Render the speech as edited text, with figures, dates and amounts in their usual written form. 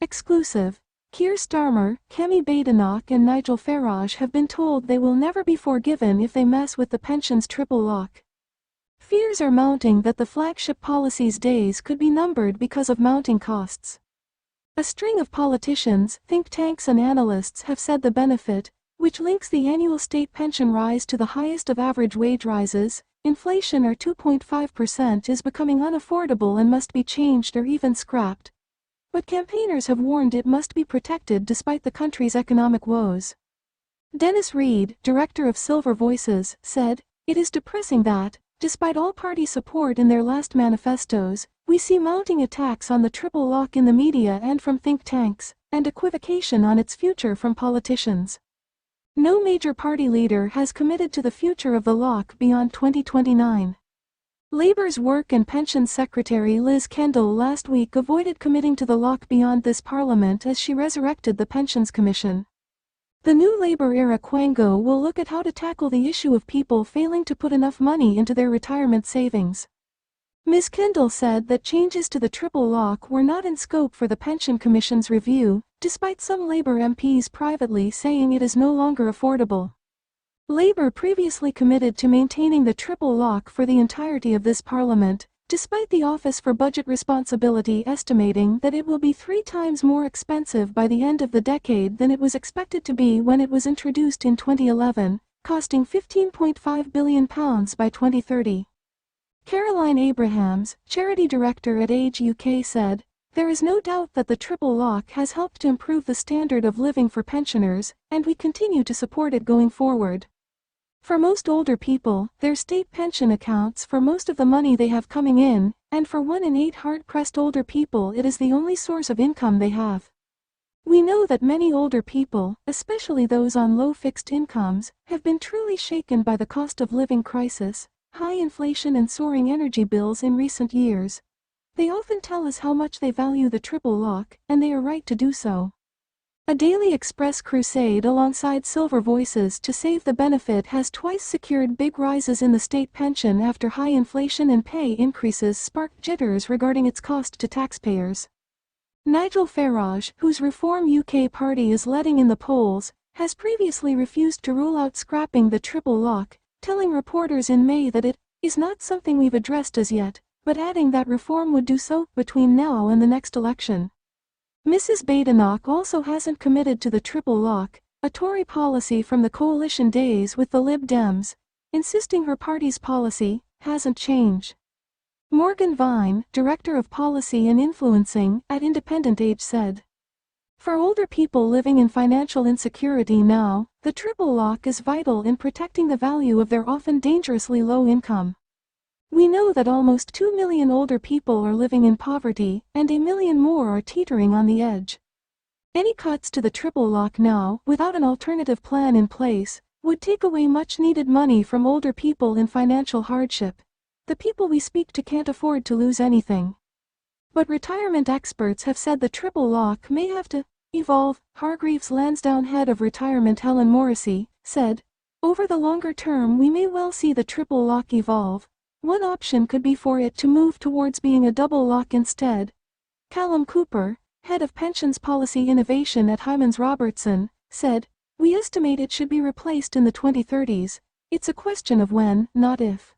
Exclusive. Keir Starmer, Kemi Badenoch and Nigel Farage have been told they will never be forgiven if they mess with the pension's triple lock. Fears are mounting that the flagship policy's days could be numbered because of mounting costs. A string of politicians, think tanks and analysts have said the benefit, which links the annual state pension rise to the highest of average wage rises, inflation or 2.5%, is becoming unaffordable and must be changed or even scrapped. But campaigners have warned it must be protected despite the country's economic woes. Dennis Reed, director of Silver Voices, said, "It is depressing that, despite all party support in their last manifestos, we see mounting attacks on the triple lock in the media and from think tanks, and equivocation on its future from politicians. No major party leader has committed to the future of the lock beyond 2029. Labour's Work and Pensions Secretary Liz Kendall last week avoided committing to the lock beyond this Parliament as she resurrected the Pensions Commission. The new Labour-era Quango will look at how to tackle the issue of people failing to put enough money into their retirement savings." Ms. Kendall said that changes to the triple lock were not in scope for the Pension Commission's review, despite some Labour MPs privately saying it is no longer affordable. Labour previously committed to maintaining the triple lock for the entirety of this Parliament, despite the Office for Budget Responsibility estimating that it will be 3 times more expensive by the end of the decade than it was expected to be when it was introduced in 2011, costing £15.5 billion by 2030. Caroline Abrahams, charity director at Age UK, said, "There is no doubt that the triple lock has helped to improve the standard of living for pensioners, and we continue to support it going forward. For most older people, their state pension accounts for most of the money they have coming in, and for 1 in 8 hard-pressed older people it is the only source of income they have. We know that many older people, especially those on low fixed incomes, have been truly shaken by the cost of living crisis, high inflation and soaring energy bills in recent years. They often tell us how much they value the triple lock, and they are right to do so." A Daily Express crusade alongside Silver Voices to save the benefit has twice secured big rises in the state pension after high inflation and pay increases sparked jitters regarding its cost to taxpayers. Nigel Farage, whose Reform UK party is leading in the polls, has previously refused to rule out scrapping the triple lock, telling reporters in May that it is not something we've addressed as yet, but adding that Reform would do so between now and the next election. Mrs. Badenoch also hasn't committed to the triple lock, a Tory policy from the coalition days with the Lib Dems, insisting her party's policy hasn't changed. Morgan Vine, Director of Policy and Influencing at Independent Age, said, "For older people living in financial insecurity now, the triple lock is vital in protecting the value of their often dangerously low income. We know that almost 2 million older people are living in poverty, and 1 million more are teetering on the edge. Any cuts to the triple lock now, without an alternative plan in place, would take away much-needed money from older people in financial hardship. The people we speak to can't afford to lose anything. But retirement experts have said the triple lock may have to evolve." Hargreaves Lansdowne head of retirement Helen Morrissey said, "Over the longer term we may well see the triple lock evolve. One option could be for it to move towards being a double lock instead." Callum Cooper, head of pensions policy innovation at Hymans Robertson, said, "We estimate it should be replaced in the 2030s. It's a question of when, not if."